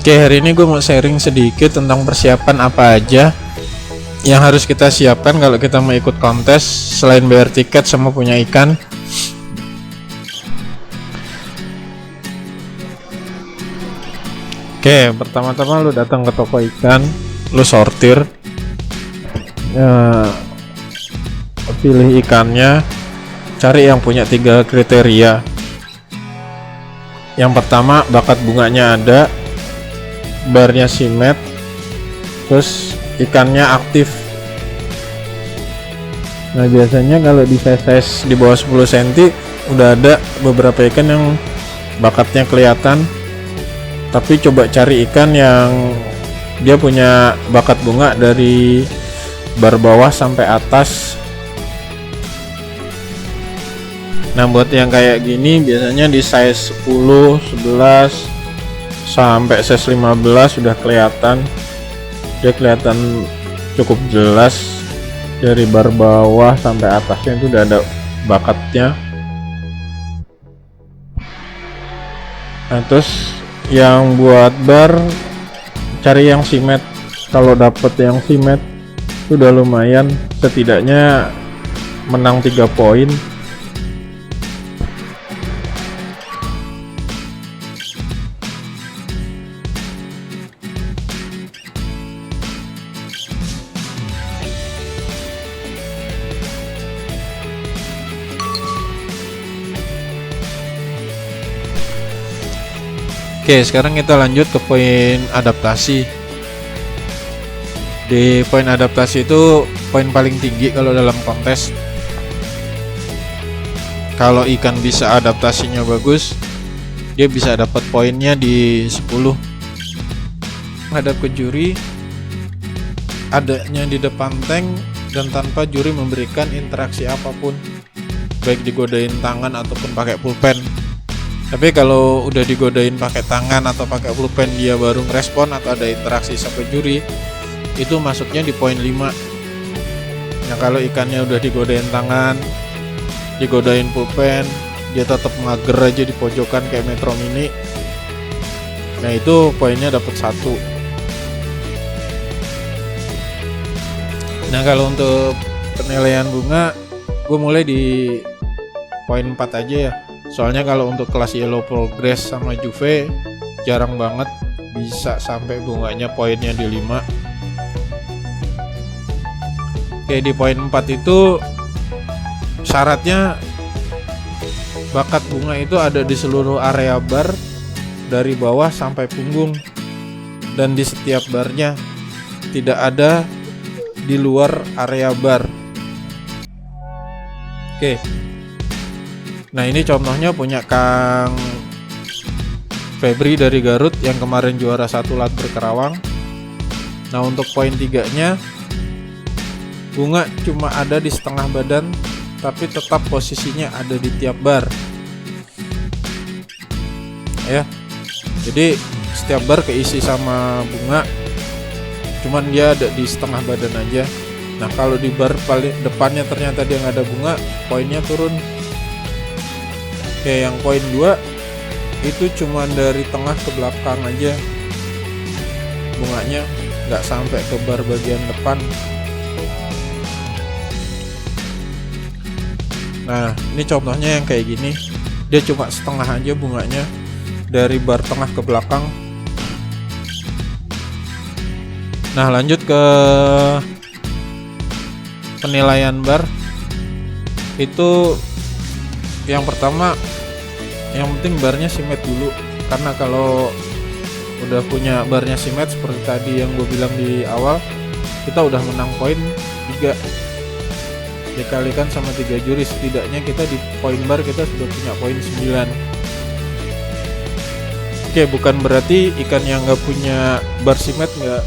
Oke, hari ini gue mau sharing sedikit tentang persiapan apa aja yang harus kita siapkan kalau kita mau ikut kontes selain bayar tiket sama punya ikan. Oke, pertama-tama lu datang ke toko ikan, lu sortir, pilih ikannya, cari yang punya 3 kriteria. Yang pertama, bakat bunganya ada, barnya simet, terus ikannya aktif. Nah, biasanya kalau di size di bawah 10 cm udah ada beberapa ikan yang bakatnya kelihatan. Tapi coba cari ikan yang dia punya bakat bunga dari bar bawah sampai atas. Nah, buat yang kayak gini biasanya di size 10, 11 sampai size 15 sudah kelihatan. Dia kelihatan cukup jelas dari bar bawah sampai atasnya itu udah ada bakatnya. Nah, terus yang buat bar cari yang simet. Kalau dapet yang simet itu udah lumayan, setidaknya menang 3 poin. Oke, sekarang kita lanjut ke poin adaptasi. Di poin adaptasi itu poin paling tinggi kalau dalam kontes. Kalau ikan bisa adaptasinya bagus, dia bisa dapat poinnya di 10. Menghadap ke juri, adanya di depan tank dan tanpa juri memberikan interaksi apapun, baik digodain tangan ataupun pakai pulpen. Tapi kalau udah digodain pakai tangan atau pakai pulpen dia baru ngerespon atau ada interaksi sampai juri, itu masuknya di poin 5. Nah, kalau ikannya udah digodain tangan, digodain pulpen, dia tetap mager aja di pojokan kayak Metro Mini, nah itu poinnya dapat 1. Nah, kalau untuk penilaian bunga, gue mulai di poin 4 aja ya. Soalnya kalau untuk kelas Yellow Progress sama Juve jarang banget bisa sampai bunganya poinnya di 5. Oke, di poin 4 itu syaratnya bakat bunga itu ada di seluruh area bar dari bawah sampai punggung, dan di setiap barnya, tidak ada di luar area bar. Oke. Nah, ini contohnya punya Kang Febri dari Garut yang kemarin juara 1 Latber Kerawang. Nah, untuk poin 3-nya, bunga cuma ada di setengah badan, tapi tetap posisinya ada di tiap bar. Ya, jadi setiap bar keisi sama bunga, cuman dia ada di setengah badan aja. Nah, kalau di bar paling depannya ternyata dia nggak ada bunga, poinnya turun. Oke, yang poin 2 itu cuma dari tengah ke belakang aja bunganya, nggak sampai ke bar bagian depan. Nah, ini contohnya yang kayak gini, dia cuma setengah aja bunganya dari bar tengah ke belakang. Nah, lanjut ke penilaian bar. Itu yang pertama, yang penting barnya simet dulu, karena kalau udah punya barnya simet seperti tadi yang gue bilang di awal, kita udah menang poin 3 dikalikan sama 3 juri, setidaknya kita di poin bar kita sudah punya poin 9. Oke, bukan berarti ikan yang gak punya bar simet gak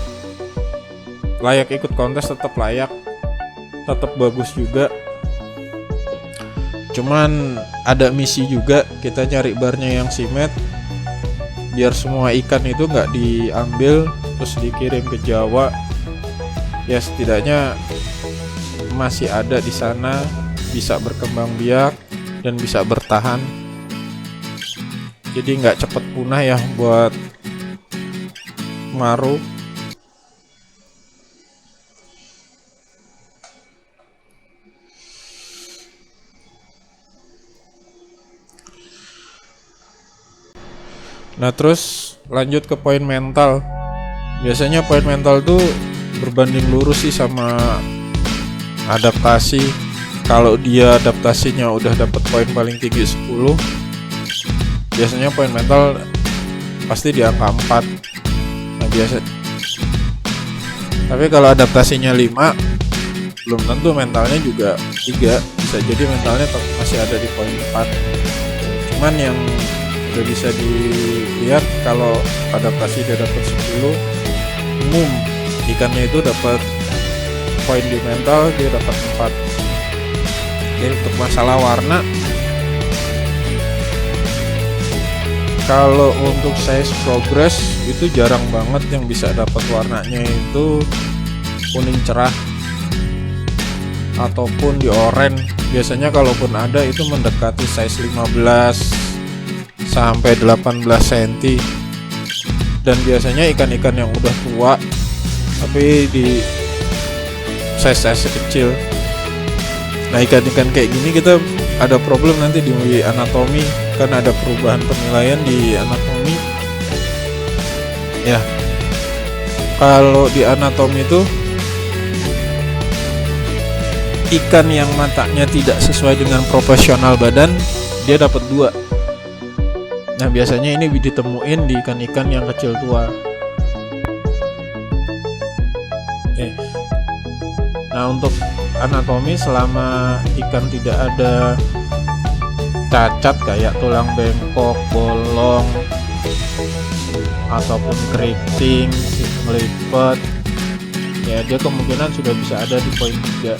layak ikut kontes, tetap layak, tetap bagus juga. Cuman ada misi juga, kita cari barnya yang simet biar semua ikan itu nggak diambil terus dikirim ke Jawa. Ya, setidaknya masih ada di sana, bisa berkembang biak dan bisa bertahan. Jadi nggak cepet punah ya buat Maru. Nah terus lanjut ke poin mental. Biasanya poin mental tuh berbanding lurus sih sama adaptasi. Kalau dia adaptasinya udah dapat poin paling tinggi 10, biasanya poin mental pasti di angka 4. Nah biasa. Tapi kalau adaptasinya 5, belum tentu mentalnya juga 3. Bisa jadi mentalnya masih ada di poin 4. Cuman yang udah bisa dilihat kalau adaptasi dia dapat 10, umum ikannya itu dapat poin di mental dia dapat 4. Jadi untuk masalah warna, kalau untuk size progress itu jarang banget yang bisa dapat warnanya itu kuning cerah ataupun di oranye. Biasanya kalaupun ada itu mendekati size 15 sampai 18 cm. Dan biasanya ikan-ikan yang udah tua tapi di size kecil. Nah ikan-ikan kayak gini kita ada problem nanti di anatomi, kan ada perubahan penilaian di anatomi ya. Kalau di anatomi itu ikan yang matanya tidak sesuai dengan proporsional badan dia dapat 2. Nah biasanya ini ditemuin di ikan-ikan yang kecil tua. Nah untuk anatomi, selama ikan tidak ada cacat kayak tulang bengkok, bolong, ataupun keriting, melipet, ya dia kemungkinan sudah bisa ada di poin 3.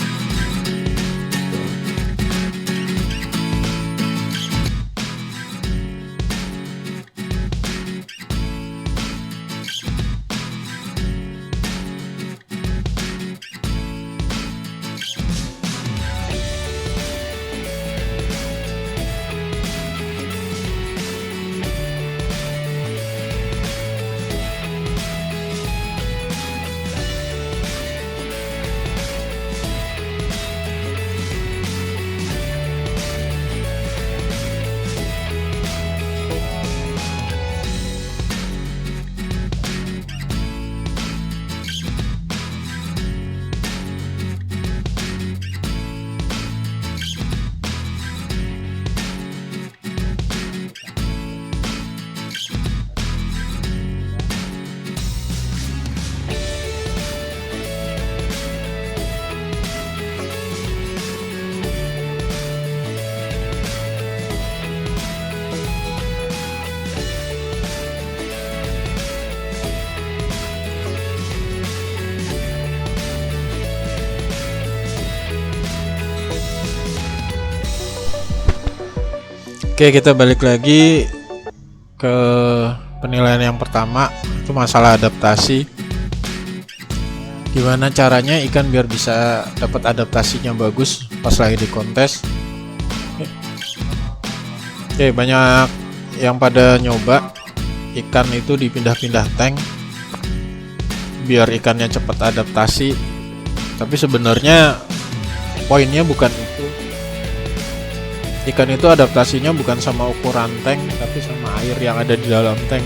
Oke, kita balik lagi ke penilaian yang pertama, itu masalah adaptasi. Gimana caranya ikan biar bisa dapat adaptasinya bagus pas lagi di kontes. Oke, banyak yang pada nyoba ikan itu dipindah-pindah tank biar ikannya cepat adaptasi. Tapi sebenarnya poinnya bukan itu. Ikan itu adaptasinya bukan sama ukuran tank, tapi sama air yang ada di dalam tank.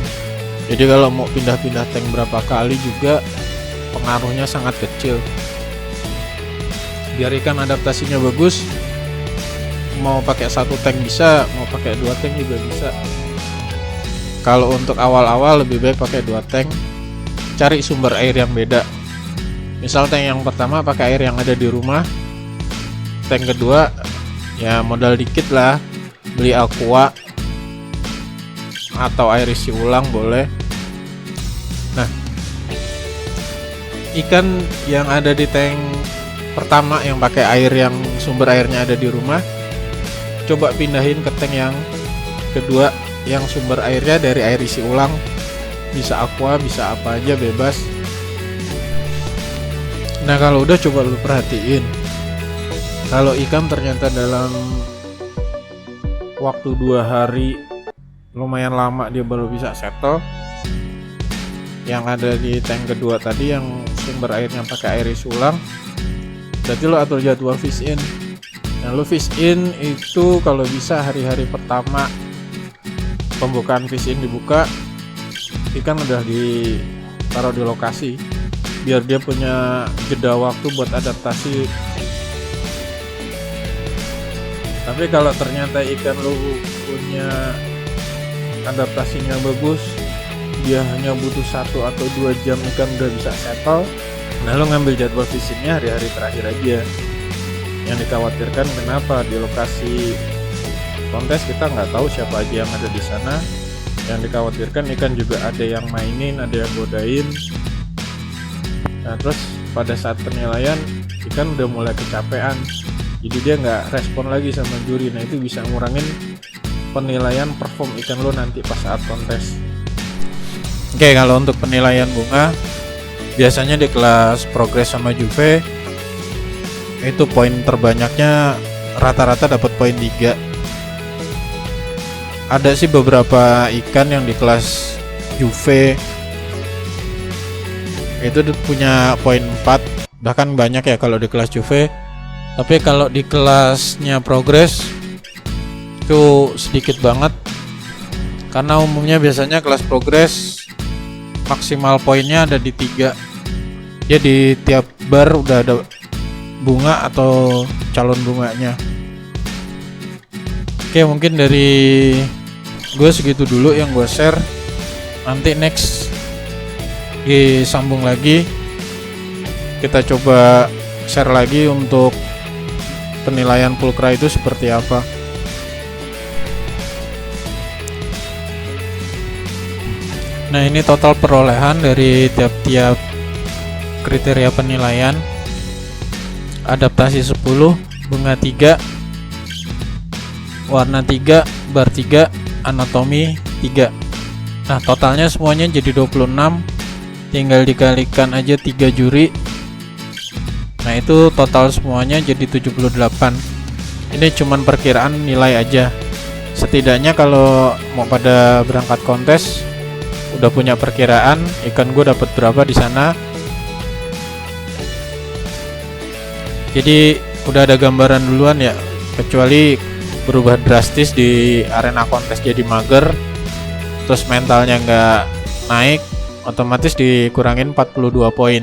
Jadi kalau mau pindah-pindah tank berapa kali juga pengaruhnya sangat kecil. Biar ikan adaptasinya bagus, mau pakai 1 tank bisa, mau pakai 2 tank juga bisa. Kalau untuk awal-awal lebih baik pakai 2 tank. Cari sumber air yang beda. Misal tank yang pertama pakai air yang ada di rumah, tank kedua ya modal dikit lah, beli aqua atau air isi ulang boleh. Nah, ikan yang ada di tank pertama yang pakai air yang sumber airnya ada di rumah, coba pindahin ke tank yang kedua yang sumber airnya dari air isi ulang. Bisa aqua, bisa apa aja, bebas. Nah kalau udah, coba lu perhatiin, kalau ikan ternyata dalam waktu 2 hari lumayan lama dia baru bisa settle, yang ada di tank kedua tadi yang sumber airnya pakai air isi ulang, berarti lo atur jadwal fish in. Nah, lo fish in itu kalau bisa hari-hari pertama pembukaan fish in dibuka, ikan udah ditaruh di lokasi biar dia punya jeda waktu buat adaptasi. Tapi kalau ternyata ikan lu punya adaptasinya bagus, dia hanya butuh 1 atau 2 jam ikan udah bisa settle, nah lu ngambil jadwal fishingnya hari-hari terakhir aja. Yang dikhawatirkan kenapa di lokasi kontes kita nggak tahu siapa aja yang ada di sana. Yang dikhawatirkan ikan juga ada yang mainin, ada yang godain. Nah terus pada saat penilaian ikan udah mulai kecapean, jadi dia nggak respon lagi sama juri. Nah itu bisa ngurangin penilaian perform ikan lo nanti pas saat kontes. Oke, kalau untuk penilaian bunga biasanya di kelas progres sama juve itu poin terbanyaknya rata-rata dapat poin 3. Ada sih beberapa ikan yang di kelas juve itu punya poin 4, bahkan banyak ya kalau di kelas juve. Tapi kalau di kelasnya progres itu sedikit banget, karena umumnya biasanya kelas progres maksimal poinnya ada di 3. Dia di tiap bar udah ada bunga atau calon bunganya. Oke, mungkin dari gue segitu dulu yang gue share. Nanti next disambung lagi, kita coba share lagi untuk penilaian pulkra itu seperti apa. Nah, ini total perolehan dari tiap-tiap kriteria penilaian. Adaptasi 10, bunga 3, warna 3, bar 3, anatomi 3. Nah, totalnya semuanya jadi 26. Tinggal dikalikan aja 3 juri. Nah, itu total semuanya jadi 78. Ini cuman perkiraan nilai aja. Setidaknya kalau mau pada berangkat kontes udah punya perkiraan ikan gue dapat berapa di sana. Jadi udah ada gambaran duluan ya, kecuali berubah drastis di arena kontes jadi mager, terus mentalnya nggak naik, otomatis dikurangin 42 poin.